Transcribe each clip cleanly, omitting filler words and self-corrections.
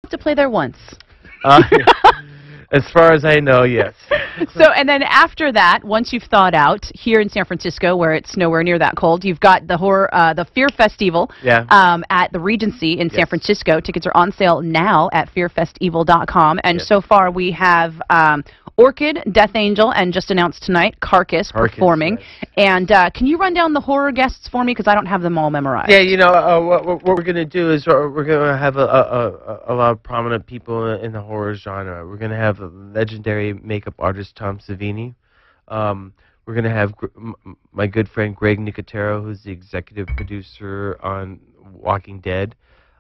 to play there once. As far as I know, yes. So, and then after that, once you've thawed out here in San Francisco, where it's nowhere near that cold, you've got the Fear Festival at the Regency in San Francisco. Tickets are on sale now at fearfestival.com. And so far, we have Orchid, Death Angel, and just announced tonight, Carcass performing. Right. And can you run down the horror guests for me? Because I don't have them all memorized. Yeah, you know, what we're going to do is we're going to have a lot of prominent people in the horror genre. We're going to have legendary makeup artist Tom Savini. We're going to have my good friend Greg Nicotero, who's the executive producer on Walking Dead.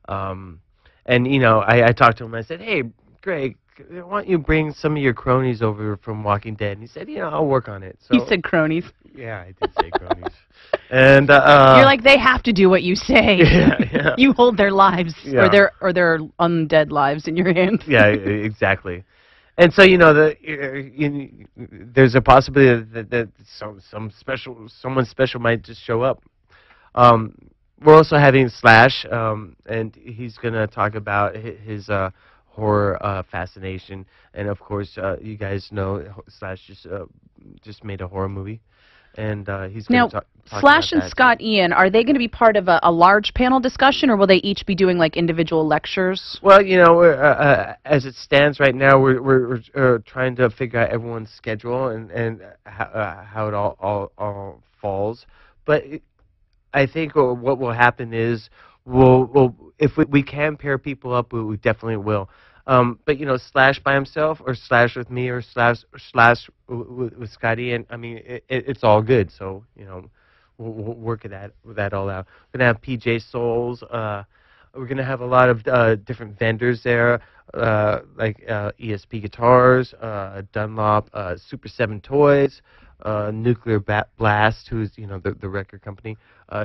And, you know, I talked to him and I said, hey, Greg, why don't you bring some of your cronies over from Walking Dead? And he said, you know, I'll work on it. So, you said cronies. Yeah, I did say cronies. And you're like, they have to do what you say. Yeah. You hold their lives or their undead lives in your hands. Yeah, exactly. And so, you know, there's a possibility that someone special might just show up. We're also having Slash, and he's going to talk about his horror fascination. And of course, you guys know Slash just made a horror movie. And he's going to talk Slash and Scott Ian, are they going to be part of a large panel discussion, or will they each be doing like individual lectures? Well, you know, as it stands right now, we're trying to figure out everyone's schedule and how it all falls. But I think what will happen is if we can pair people up, we definitely will. But you know, Slash by himself, or Slash with me, or Slash with Scotty, and I mean, it's all good. So you know, we'll work that all out. We're gonna have PJ Souls. We're gonna have a lot of different vendors there, like ESP Guitars, Dunlop, Super 7 Toys, Nuclear Blast, who's the record company,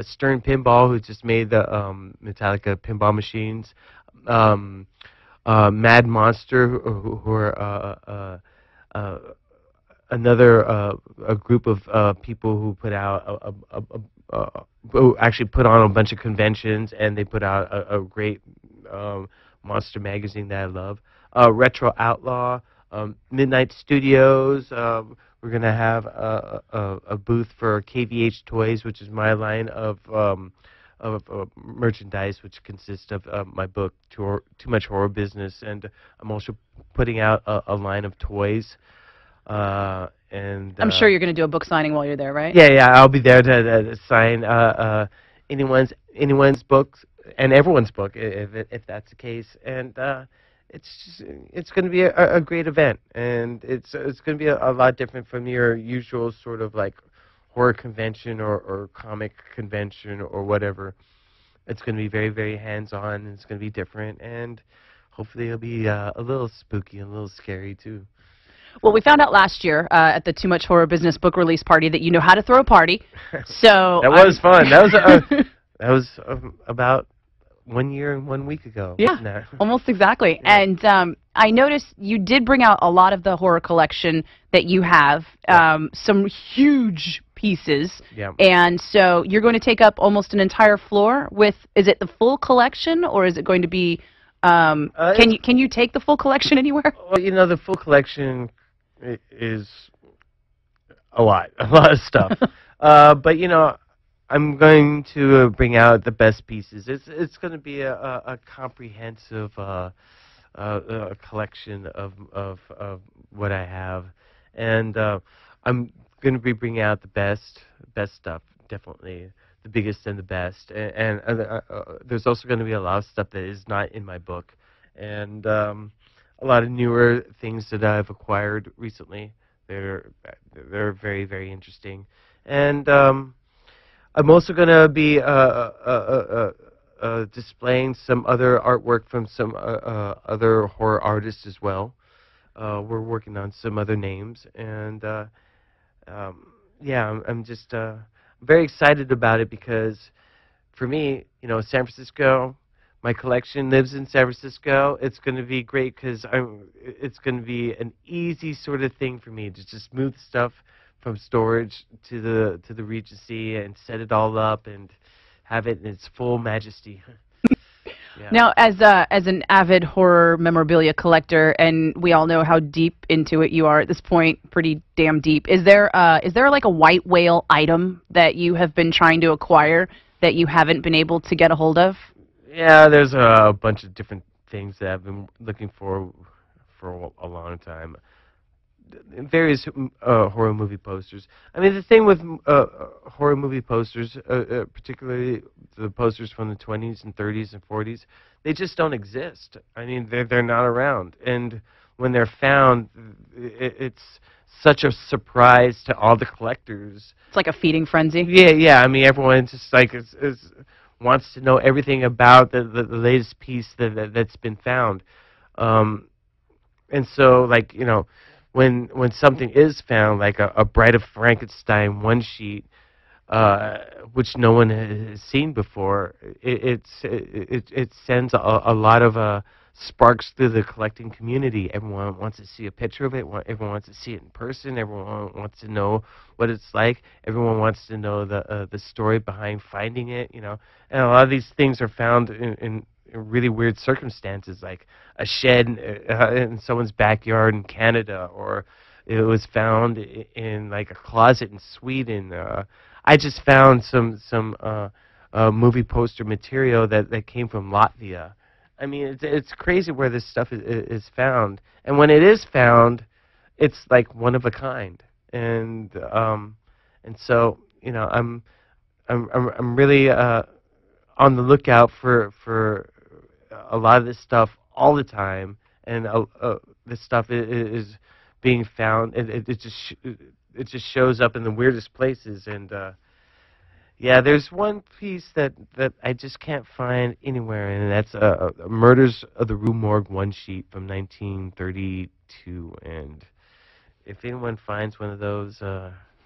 Stern Pinball, who just made the Metallica pinball machines. Mad Monster, who are another a group of people who put out who actually put on a bunch of conventions, and they put out a great monster magazine that I love. Retro Outlaw, Midnight Studios. We're gonna have a booth for KVH Toys, which is my line of merchandise, which consists of my book, Too Much Horror Business, and I'm also putting out a line of toys. And I'm sure you're going to do a book signing while you're there, right? Yeah, I'll be there to sign anyone's books and everyone's book, if that's the case. And it's going to be a great event, and it's going to be a lot different from your usual sort of like horror convention or comic convention or whatever. It's going to be very, very hands-on, and it's going to be different, and hopefully it'll be a little spooky and a little scary too. Well, we found out last year at the Too Much Horror Business book release party that you know how to throw a party. So that was fun. That was about 1 year and 1 week ago. Yeah, almost exactly. Yeah. And I noticed you did bring out a lot of the horror collection that you have, some huge pieces. Yeah. And so you're going to take up almost an entire floor with, is it the full collection, or is it going to be, can you take the full collection anywhere? Well, you know, the full collection is a lot of stuff. But, you know, I'm going to bring out the best pieces. It's going to be a comprehensive collection of what I have, and I'm going to be bringing out the best stuff, definitely the biggest and the best. And there's also going to be a lot of stuff that is not in my book, and a lot of newer things that I've acquired recently. They're very, very interesting, and I'm also going to be displaying some other artwork from some other horror artists as well. We're working on some other names, and yeah, I'm just very excited about it, because for me, you know, San Francisco, my collection lives in San Francisco. It's going to be great because it's going to be an easy sort of thing for me to just move stuff from storage to the Regency and set it all up and have it in its full majesty. Yeah. Now, as an avid horror memorabilia collector, and we all know how deep into it you are at this point, pretty damn deep. Is there like a white whale item that you have been trying to acquire that you haven't been able to get a hold of? Yeah, there's a bunch of different things that I've been looking for a long time. Various horror movie posters. I mean, the thing with horror movie posters, particularly the posters from the 20s and 30s and 40s, they just don't exist. I mean, they're not around, and when they're found, it's such a surprise to all the collectors. It's like a feeding frenzy. Yeah, yeah. I mean, everyone just like wants to know everything about the latest piece that's been found, and so like when something is found, like a Bride of Frankenstein one sheet, which no one has seen before, it sends a lot of sparks through the collecting community. Everyone wants to see a picture of it. Everyone wants to see it in person. Everyone wants to know what it's like. Everyone wants to know the story behind finding it. And a lot of these things are found in really weird circumstances, like a shed in someone's backyard in Canada, or it was found in like a closet in Sweden. I just found some movie poster material that came from Latvia. I mean, it's crazy where this stuff is found, and when it is found, it's like one of a kind. And so I'm really on the lookout for a lot of this stuff all the time, and this stuff is being found. It just shows up in the weirdest places, and yeah, there's one piece that I just can't find anywhere, and that's Murders of the Rue Morgue one sheet from 1932. And if anyone finds one of those,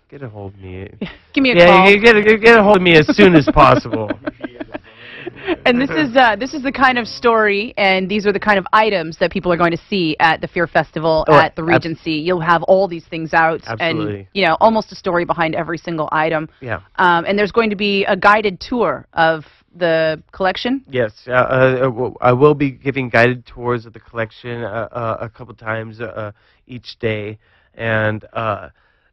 get a hold of me. Give me a call. Yeah, get a hold of me as soon as possible. And this is the kind of story, and these are the kind of items that people are going to see at the Fear Festival at the Regency. You'll have all these things out, absolutely. And almost a story behind every single item. Yeah. And there's going to be a guided tour of the collection. Yes, I will be giving guided tours of the collection a couple times each day, and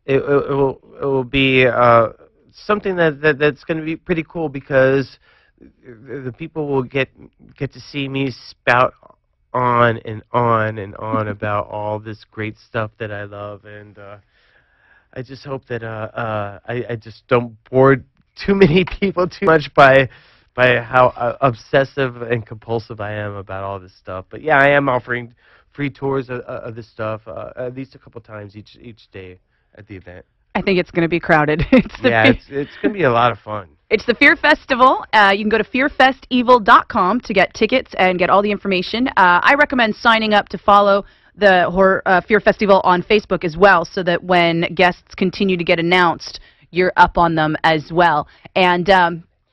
it will be something that's going to be pretty cool, because the people will get to see me spout on and on and on about all this great stuff that I love, and I just hope that I just don't bore too many people too much by how obsessive and compulsive I am about all this stuff. But yeah, I am offering free tours of this stuff at least a couple times each day at the event. I think it's going to be crowded. It's going to be a lot of fun. It's the Fear Festival. You can go to fearfestival.com to get tickets and get all the information. I recommend signing up to follow the Fear Festival on Facebook as well, so that when guests continue to get announced, you're up on them as well. And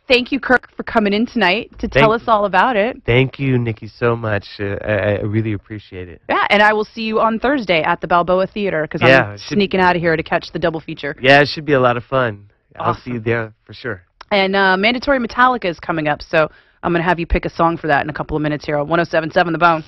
thank you, Kirk, for coming in tonight to tell us all about it. Thank you, Nikki, so much. I really appreciate it. Yeah, and I will see you on Thursday at the Balboa Theater, because I'm sneaking out of here to catch the double feature. Yeah, it should be a lot of fun. Awesome. I'll see you there for sure. And Mandatory Metallica is coming up, so I'm going to have you pick a song for that in a couple of minutes here on 107.7 The Bone.